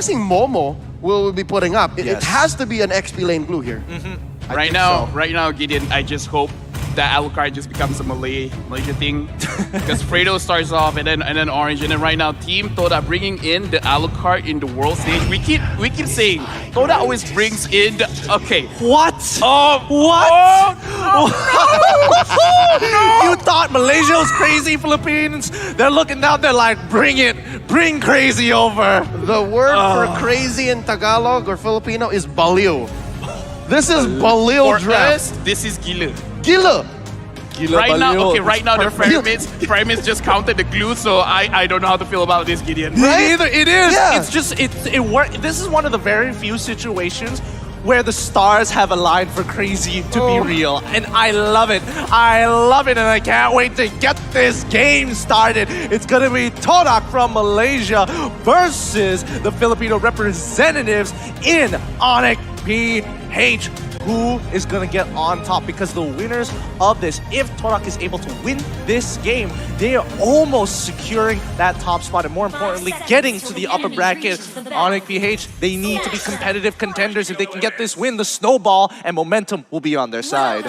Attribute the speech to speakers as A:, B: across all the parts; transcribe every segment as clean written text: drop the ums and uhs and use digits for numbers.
A: guessing Momo will be putting up. It has to be an XP lane glue here.
B: Right now, Gideon, I just hope that Alucard just becomes a Malaysia thing, because Fredo starts off and then Orange, and then right now Team Todak bringing in the Alucard in the world stage. We keep saying Todak always brings in the
C: What? What?
B: No.
C: You thought Malaysia was crazy, Philippines? They're looking down, they're like, bring it, bring crazy over.
A: The word for crazy in Tagalog or Filipino is baliw. This is baliw draft.
B: Us, this is Gila.
A: Gila.
B: Right now their pyramids just counted the glue, so I don't know how to feel about this, Gideon.
C: Me neither. It is.
A: Yeah.
C: It's just it worked. This is one of the very few situations where the stars have aligned for crazy to be real, and I love it. I love it, and I can't wait to get this game started. It's gonna be Todak from Malaysia versus the Filipino representatives in Onic PH. Who is going to get on top? Because the winners of this, if Todak is able to win this game, they are almost securing that top spot, and more importantly, getting to the upper bracket. Onic PH, they need to be competitive contenders. If they can get this win, the snowball and momentum will be on their side.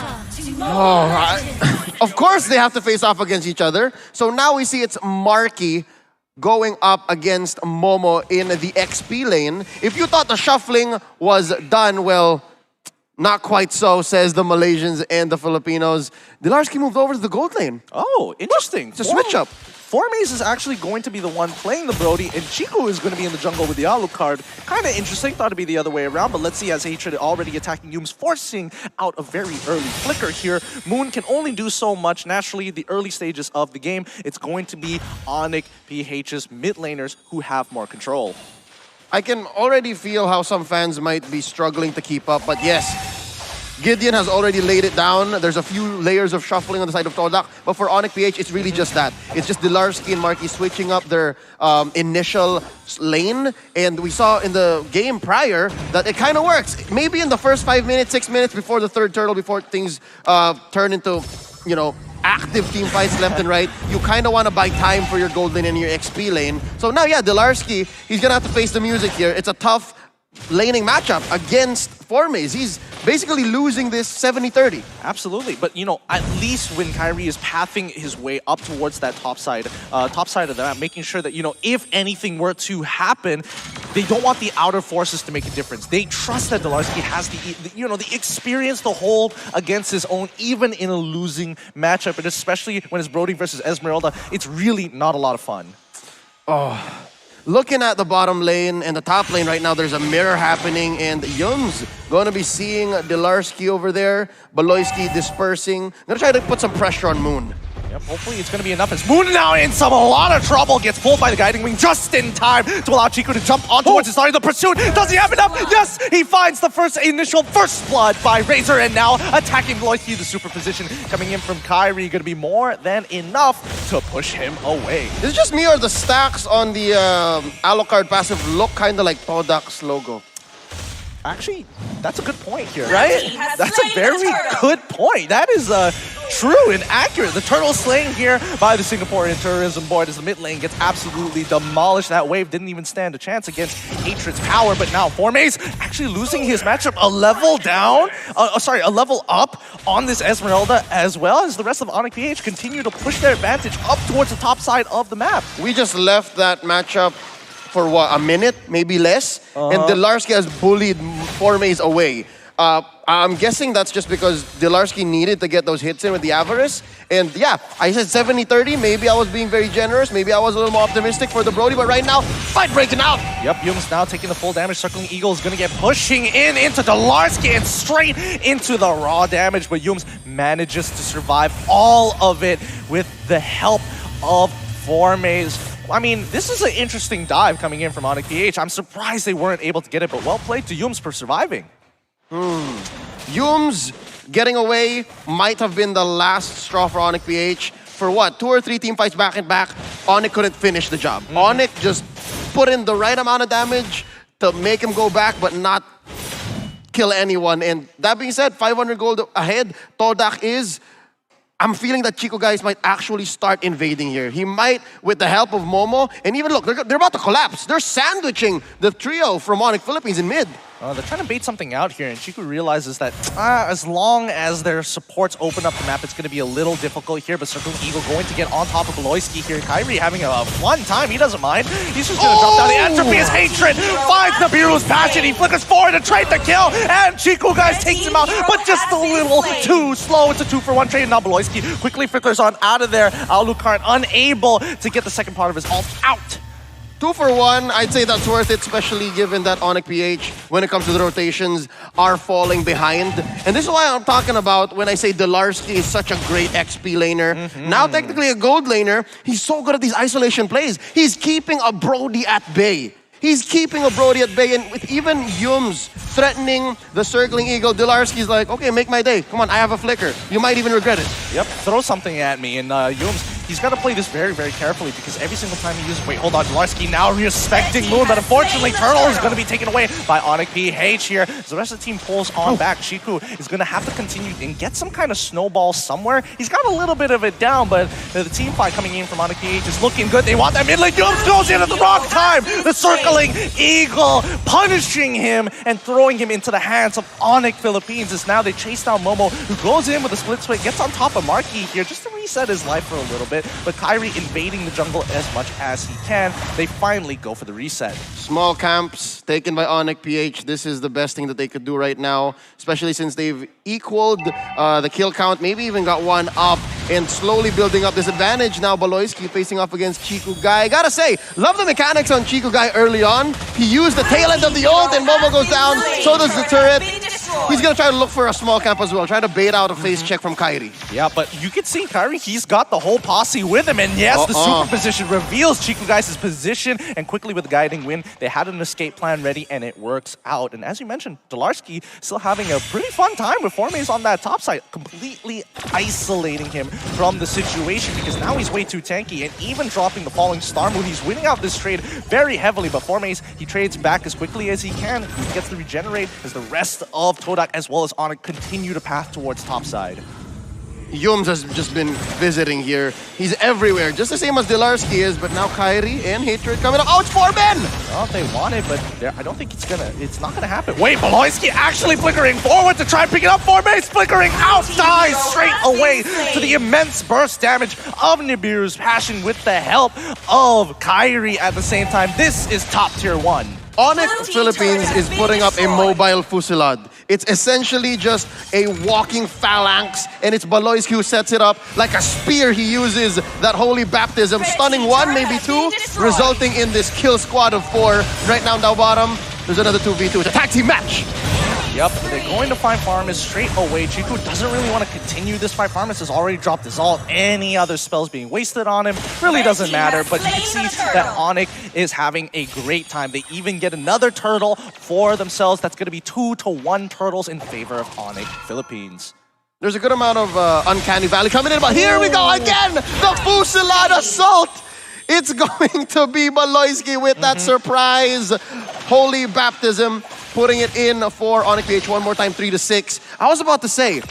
A: Of course they have to face off against each other. So now we see it's Marky going up against Momo in the XP lane. If you thought the shuffling was done, well, not quite so, says the Malaysians and the Filipinos. Dilarski moved over to the gold lane.
C: Oh, interesting.
A: It's a switch up.
C: 4maze is actually going to be the one playing the Brody, and Chico is going to be in the jungle with the Alucard. Kind of interesting. Thought it'd be the other way around, but let's see, as Hatred already attacking Yumes, forcing out a very early flicker here. Moon can only do so much. Naturally, the early stages of the game, it's going to be Onic PH's mid laners who have more control.
A: I can already feel how some fans might be struggling to keep up, but yes, Gideon has already laid it down. There's a few layers of shuffling on the side of Todak, but for Onic PH, it's really just that. It's just Dilarski and Marky switching up their initial lane, and we saw in the game prior that it kind of works. Maybe in the first 5 minutes, 6 minutes before the third turtle, before things turn into, you know, active team fights left and right, you kind of want to buy time for your gold lane and your XP lane. So now, yeah, Dilarski, he's going to have to face the music here. It's a tough laning matchup against 4maze. He's basically losing this 70-30.
C: Absolutely, but you know, at least when Kyrie is pathing his way up towards that top side of the map, making sure that, you know, if anything were to happen, they don't want the outer forces to make a difference. They trust that Dilarski has the experience to hold against his own, even in a losing matchup, and especially when it's Brody versus Esmeralda, it's really not a lot of fun.
A: Oh. Looking at the bottom lane and the top lane right now, there's a mirror happening, and Yumes going to be seeing Dilarski over there, Baloyski dispersing. Going to try to put some pressure on Moon.
C: Yep, hopefully it's going to be enough as Moon now in a lot of trouble, gets pulled by the Guiding Wing just in time to allow Chico to jump on towards his starting the pursuit. Does he have enough? Yes, he finds the initial first blood by Razor, and now attacking Baloyski, the superposition coming in from Kyrie, going to be more than enough to push him away.
A: Is it just me, or the stacks on the Alucard passive look kind of like Todak's logo?
C: Actually, that's a good point here, right? That's a very good point. That is true and accurate. The turtle slaying here by the Singaporean Tourism Board as the mid lane gets absolutely demolished. That wave didn't even stand a chance against Hatred's power, but now 4maze actually losing his matchup a level down, a level up on this Esmeralda, as well as the rest of Onic PH continue to push their advantage up towards the top side of the map.
A: We just left that matchup for what, a minute, maybe less? And Dilarski has bullied 4maze away. I'm guessing that's just because Dilarski needed to get those hits in with the Avarice. And yeah, I said 70-30. Maybe I was being very generous. Maybe I was a little more optimistic for the Brody. But right now, fight breaking out.
C: Yep, Yumes now taking the full damage. Circling Eagle is going to get pushing into Dilarski and straight into the raw damage. But Yumes manages to survive all of it with the help of 4maze. I mean, this is an interesting dive coming in from Onic PH. I'm surprised they weren't able to get it, but well played to Yumes for surviving.
A: Yumes getting away might have been the last straw for Onic PH. For what, 2 or 3 team fights back and back, Onic couldn't finish the job. Onic just put in the right amount of damage to make him go back, but not kill anyone. And that being said, 500 gold ahead, Todak is I'm feeling that Chico guys might actually start invading here. He might, with the help of Momo, and even look, they're about to collapse. They're sandwiching the trio from Onic Philippines in mid.
C: They're trying to bait something out here, and Chico realizes that as long as their supports open up the map, it's going to be a little difficult here, but Circling Eagle going to get on top of Beloyski here. Kyrie having a fun time. He doesn't mind. He's just going to drop down the entropy. His hatred finds Nibiru's passion. He flickers forward to trade the kill, and Chico guys takes him out, but just a little too slow. It's a 2-for-1 trade. Now Beloyski quickly flickers on out of there. Alucard unable to get the second part of his ult out.
A: 2-for-1, I'd say that's worth it, especially given that Onic PH, when it comes to the rotations, are falling behind. And this is why I'm talking about when I say Delarski is such a great XP laner. Now technically a gold laner, he's so good at these isolation plays. He's keeping a Brody at bay. He's keeping a Brody at bay, and with even Yums threatening the Circling Eagle, Delarski's like, okay, make my day. Come on, I have a flicker. You might even regret it.
C: Yep, throw something at me. And Yums, he's got to play this very, very carefully because every single time he uses... Wait, hold on. Delarski now respecting Moon, but unfortunately, Turtle is going to be taken away by Onic PH here. As the rest of the team pulls on back, Chiku is going to have to continue and get some kind of snowball somewhere. He's got a little bit of it down, but the team fight coming in from Onic PH is looking good. They want that mid lane. Yums goes in at the wrong time. The Circling Eagle punishing him and throwing him into the hands of Onic Philippines as now they chase down Momo, who goes in with a split swing, gets on top of Marky here just to reset his life for a little bit, but Kyrie invading the jungle as much as he can. They finally go for the reset.
A: Small camps taken by Onic PH. This is the best thing that they could do right now, especially since they've equaled the kill count, maybe even got one up, and slowly building up this advantage. Now Beloyski facing off against Chico Guy. Gotta say, love the mechanics on Chico Guy early on. He used the tail end of the ult and Momo goes down, so does the turret. He's gonna try to look for a small camp as well, try to bait out a face check from Kyrie.
C: Yeah, but you can see Kyrie, he's got the whole posse with him, and yes, the super position reveals Chico Guys' position, and quickly with the guiding wind, they had an escape plan ready, and it works out. And as you mentioned, Delarski still having a pretty fun time with Formaze on that top side, completely isolating him from the situation, because now he's way too tanky, and even dropping the falling star moon, he's winning out this trade very heavily, but Formaze, he trades back as quickly as he can. He gets to regenerate as the rest of Todak as well as Onic continue to path towards topside.
A: Yums has just been visiting here. He's everywhere, just the same as Delarski is, but now Kyrie and Hatred coming up. Oh, it's 4 men!
C: Well, they want it, but I don't think it's not gonna happen. Wait, Beloyski actually flickering forward to try and pick it up. Formaze flickering out, dies straight away to the immense burst damage of Nibiru's passion with the help of Kyrie at the same time. This is top tier 1.
A: Onic Philippines is putting up a mobile fusillade. It's essentially just a walking phalanx, and it's Beloyski who sets it up like a spear. He uses that holy baptism, stunning 1, maybe 2, resulting in this kill squad of 4. Right now, down bottom, there's another 2v2. It's a tag team match.
C: Yep, they're going to find Farmus straight away. Chico doesn't really want to continue this fight. Farmus has already dropped his ult. Any other spells being wasted on him really doesn't matter, but you can see that Onic is having a great time. They even get another turtle for themselves. That's going to be 2-to-1 turtles in favor of Onic Philippines.
A: There's a good amount of Uncanny Valley coming in, but here we go again! The Fusillade Assault! It's going to be Beloyski with that surprise holy baptism, putting it in for Onic PH one more time, 3-6. I was about to say,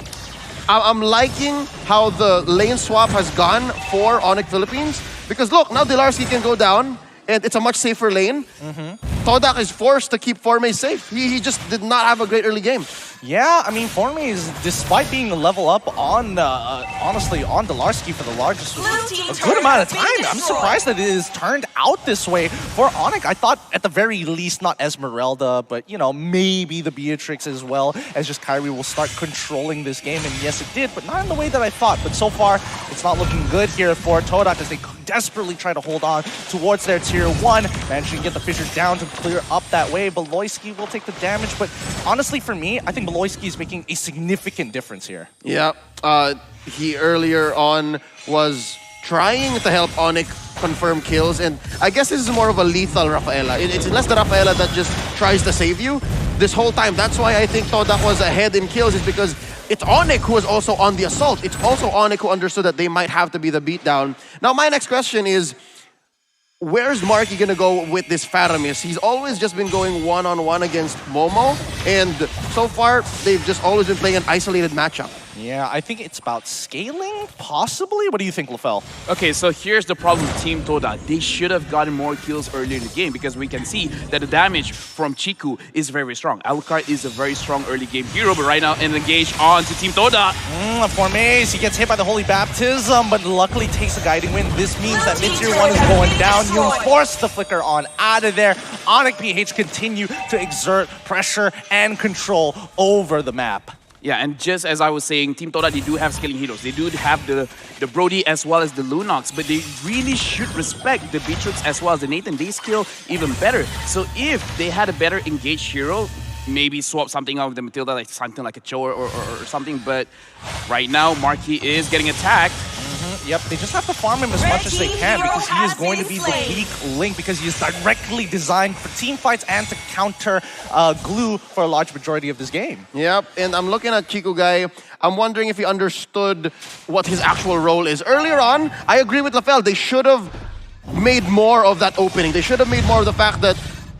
A: I'm liking how the lane swap has gone for Onic Philippines, because look, now Delarski can go down, and it's a much safer lane. Todak is forced to keep Formaze safe. He just did not have a great early game.
C: Yeah, I mean, Formaze, despite being a level up on, honestly, on Delarski for the largest, a good amount of time. I'm surprised that it has turned out this way for Onic. I thought, at the very least, not Esmeralda, but, you know, maybe the Beatrix as well, as just Kyrie will start controlling this game. And yes, it did, but not in the way that I thought. But so far, it's not looking good here for Todak as they desperately try to hold on towards their tier 1, managing to get the Fissures down to clear up that way. Beloyski will take the damage, but honestly, for me, I think Beloyski is making a significant difference here.
A: Yeah, he earlier on was trying to help Onic confirm kills, and I guess this is more of a lethal Rafaela. It's less the Rafaela that just tries to save you this whole time. That's why I think Todak was ahead in kills, is because it's Onic who was also on the assault. It's also Onic who understood that they might have to be the beatdown. Now, my next question is, where's Marky gonna go with this Faramis? He's always just been going one-on-one against Momo, and so far, they've just always been playing an isolated matchup.
C: Yeah, I think it's about scaling, possibly. What do you think, LaFell?
B: Okay, so here's the problem with Team Todak. They should have gotten more kills earlier in the game because we can see that the damage from Chiku is very strong. Alucard is a very strong early game hero, but right now engaged on to Team Todak.
C: For Maze, he gets hit by the Holy Baptism, but luckily takes a guiding wind. This means that mid-tier 1 is going down. You force the flicker on out of there. Onic PH continue to exert pressure and control over the map.
B: Yeah, and just as I was saying, Team Todak, they do have scaling heroes. They do have the Brody as well as the Lunox, but they really should respect the Beatrix as well as the Nathan. They scale even better. So if they had a better engaged hero, maybe swap something out with the Matilda, like something like a Cho or something, but right now, Marquis is getting attacked.
C: Yep, they just have to farm him as much as they can because he is going to be the weak link because he is directly designed for team fights and to counter glue for a large majority of this game.
A: Yep, and I'm looking at Chico Guy. I'm wondering if he understood what his actual role is. Earlier on, I agree with LaFell. They should have made more of that opening. They should have made more of the fact that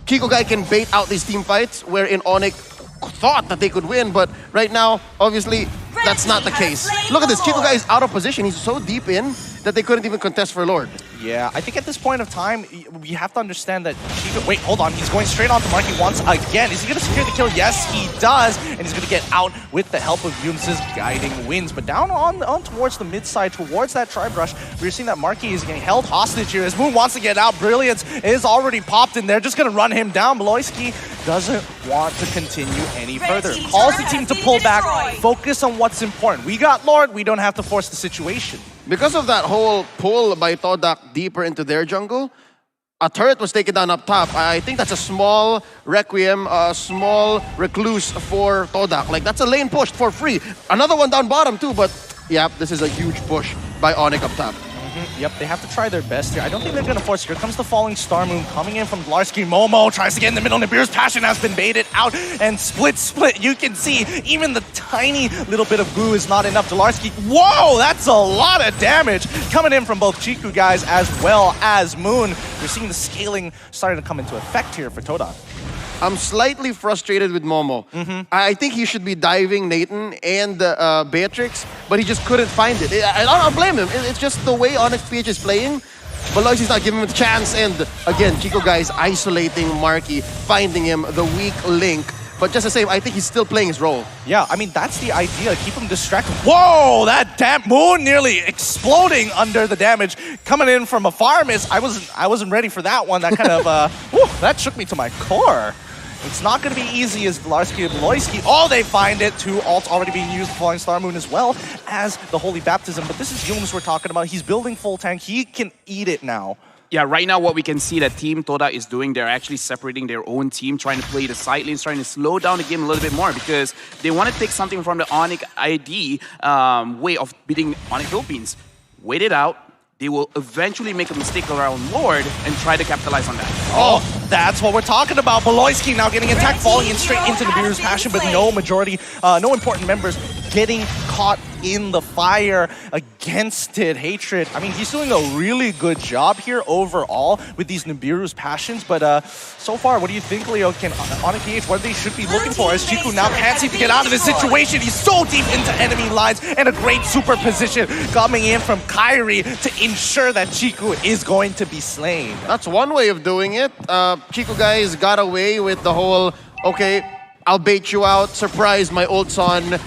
A: Chico Guy can bait out these team fights wherein Onic thought that they could win, but right now, obviously, that's not the case. Look at this, Chico Guy is out of position. He's so deep in that they couldn't even contest for Lord.
C: Yeah, I think at this point of time, we have to understand that Chico... Wait, hold on. He's going straight on to Marky once again. Is he going to secure the kill? Yes, he does. And he's going to get out with the help of Yunus' guiding winds. But down on towards the mid side, towards that tri-brush, we're seeing that Marky is getting held hostage here. As Moon wants to get out. Brilliance is already popped in there. Just going to run him down. Beloyski doesn't want to continue any further. Calls the team to pull back. Focus on what's important. We got Lord. We don't have to force the situation.
A: Because of that whole pull by Todak deeper into their jungle, a turret was taken down up top. I think that's a small Requiem, a small Recluse for Todak. Like, that's a lane push for free. Another one down bottom too, but yeah, this is a huge push by Onic up top.
C: Yep, they have to try their best here. I don't think they're going to force. Here comes the Falling Star Moon coming in from Dlarsky. Momo tries to get in the middle. Nibiru's Passion has been baited out and split. You can see even the tiny little bit of glue is not enough. Dlarsky, whoa, that's a lot of damage coming in from both Chiku guys as well as Moon. We're seeing the scaling starting to come into effect here for Todak.
A: I'm slightly frustrated with Momo. I think he should be diving Nathan and Beatrix, but he just couldn't find it. I don't blame him. It's just the way Onyx PH is playing. Beloyski's not giving him a chance, and again, Chico Guy is isolating Marky, finding him the weak link. But just the same, I think he's still playing his role.
C: Yeah, I mean, that's the idea. Keep him distracted. Whoa, that damn Moon nearly exploding under the damage coming in from a Farmis. I wasn't ready for that one. That kind of, that shook me to my core. It's not going to be easy as Dlarsky and Beloyski. Oh, they find it. 2 ults already being used, Falling Star Moon as well as the Holy Baptism. But this is Yunus we're talking about. He's building full tank. He can eat it now.
B: Yeah, right now what we can see that Team Todak is doing, they're actually separating their own team, trying to play the side lanes, trying to slow down the game a little bit more because they want to take something from the Onic ID way of beating Onic Philippines. Wait it out. They will eventually make a mistake around Lord and try to capitalize on that.
C: Oh, that's what we're talking about. Beloyski now getting attacked, falling in straight into Nibiru's Passion, but no important members getting caught in the fire against it. Hatred, I mean, he's doing a really good job here overall with these Nibiru's Passions, but so far, what do you think, Leo? Can Onic PH, what they should be looking for as Chiku now can't seem to get out of this situation. He's so deep into enemy lines and a great super position coming in from Kyrie to ensure that Chiku is going to be slain.
A: That's one way of doing it. Chico guys got away with the whole, okay, I'll bait you out, surprise my old son.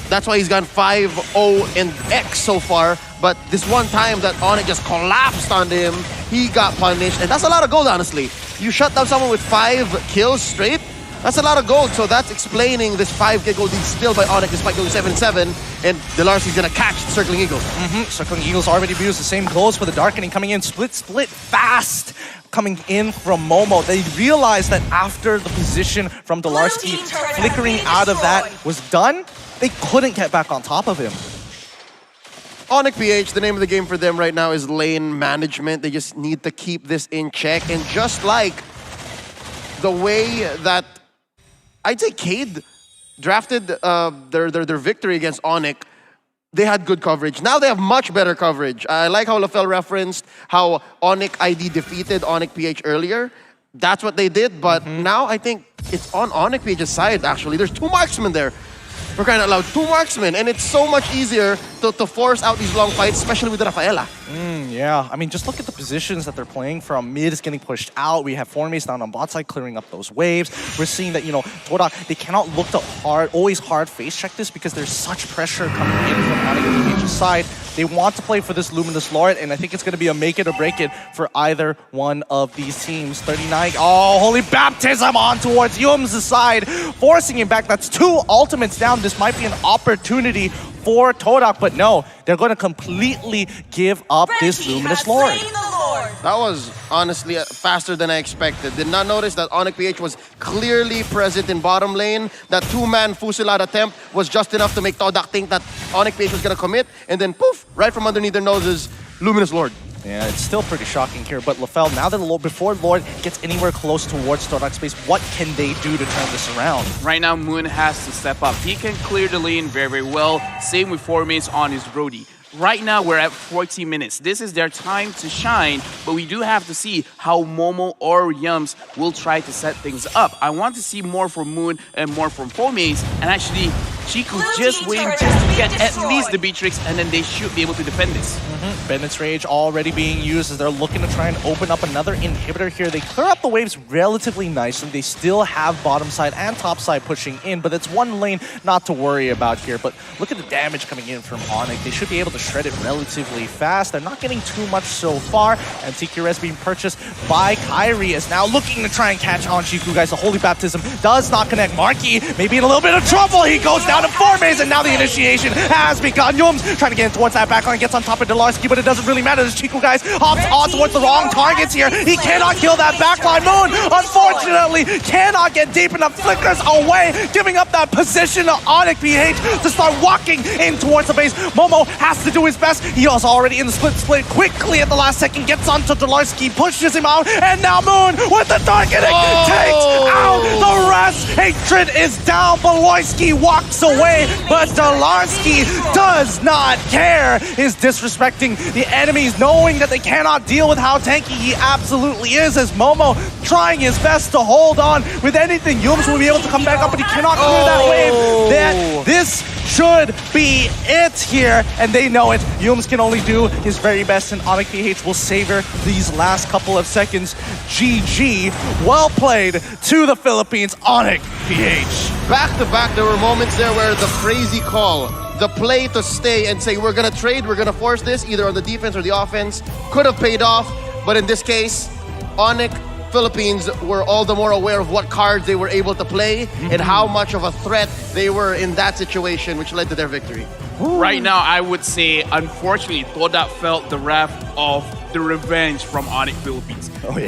A: That's why he's gone 5-0 and X so far. But this one time that Onic just collapsed on him, he got punished. And that's a lot of gold, honestly. You shut down someone with 5 kills straight, that's a lot of gold. So that's explaining this 5k gold lead still by Onic despite going 7-7. And Delarcy's gonna catch the Circling Eagle.
C: Circling Eagle's already used. The same goes for the Darkening coming in. Split fast coming in from Momo. They realized that after the position from Dlarsky flickering out of that was done, they couldn't get back on top of him.
A: Onic PH, the name of the game for them right now is lane management. They just need to keep this in check. And just like the way that I'd say Cade drafted their victory against Onic, they had good coverage. Now they have much better coverage. I like how LaFell referenced how Onic ID defeated Onic PH earlier. That's what they did, but now I think it's on Onic PH's side, actually. There's 2 marksmen there. for crying out loud, 2 marksmen, and it's so much easier to force out these long fights, especially with Rafaela.
C: Yeah, I mean, just look at the positions that they're playing from. Mid is getting pushed out. We have Formace down on bot side clearing up those waves. We're seeing that, Todak, they cannot look to always hard face check this because there's such pressure coming in from Onic PH's side. They want to play for this Luminous Lord, and I think it's going to be a make it or break it for either one of these teams. 39, oh, Holy Baptism on towards Yum's side, forcing him back. That's 2 ultimates down. This might be an opportunity for Todak, but no, they're going to completely give up this Luminous Lord.
A: That was honestly faster than I expected. Did not notice that Onic PH was clearly present in bottom lane. That 2-man fusillade attempt was just enough to make Todak think that Onic PH was going to commit, and then poof, right from underneath their noses, Luminous Lord.
C: Yeah, it's still pretty shocking here, but LaFell, now that before Lord gets anywhere close towards Todak's space, what can they do to turn this around?
B: Right now, Moon has to step up. He can clear the lane very, very well. Same with Formace on his Brody. Right now, we're at 40 minutes. This is their time to shine, but we do have to see how Momo or Yums will try to set things up. I want to see more from Moon and more from Formace, and actually, Chiku just waiting just to get at least the Beatrix, and then they should be able to defend this.
C: Bennett's Rage already being used as they're looking to try and open up another inhibitor here. They clear up the waves relatively nicely. They still have bottom side and top side pushing in, but it's one lane not to worry about here. But look at the damage coming in from Onic. They should be able to shred it relatively fast. They're not getting too much so far, and TQRS being purchased by Kyrie is now looking to try and catch on Chiku, guys. The Holy Baptism does not connect. Marky maybe in a little bit of trouble. He goes down to 4 maze, and now the initiation has begun. Yums trying to get in towards that backline, gets on top of Delarski, but it doesn't really matter. This Chiku, guys, hops on towards the wrong targets here. He cannot kill that backline. Moon, unfortunately, cannot get deep enough. Flickers away, giving up that position to Onic PH to start walking in towards the base. Momo has to do his best. He was already in the split quickly at the last second, gets onto Delarski, pushes him out, and now Moon with the targeting takes out the rest. Hatred is down. Beloyski walks away, but Delarski does not care. Is disrespecting the enemies, knowing that they cannot deal with how tanky he absolutely is, as Momo trying his best to hold on with anything. Yums will be able to come back up, but he cannot clear that wave. That this should be it here, and they know it. Yums can only do his very best, and Onic PH will savor these last couple of seconds. GG. Well played to the Philippines, Onic PH.
A: Back to back, there were moments there where the crazy call, the play to stay and say, we're going to trade, we're going to force this, either on the defense or the offense, could have paid off. But in this case, Onic Philippines were all the more aware of what cards they were able to play and how much of a threat they were in that situation, which led to their victory.
B: Right now, I would say, unfortunately, Todak felt the wrath of the revenge from Onic Philippines.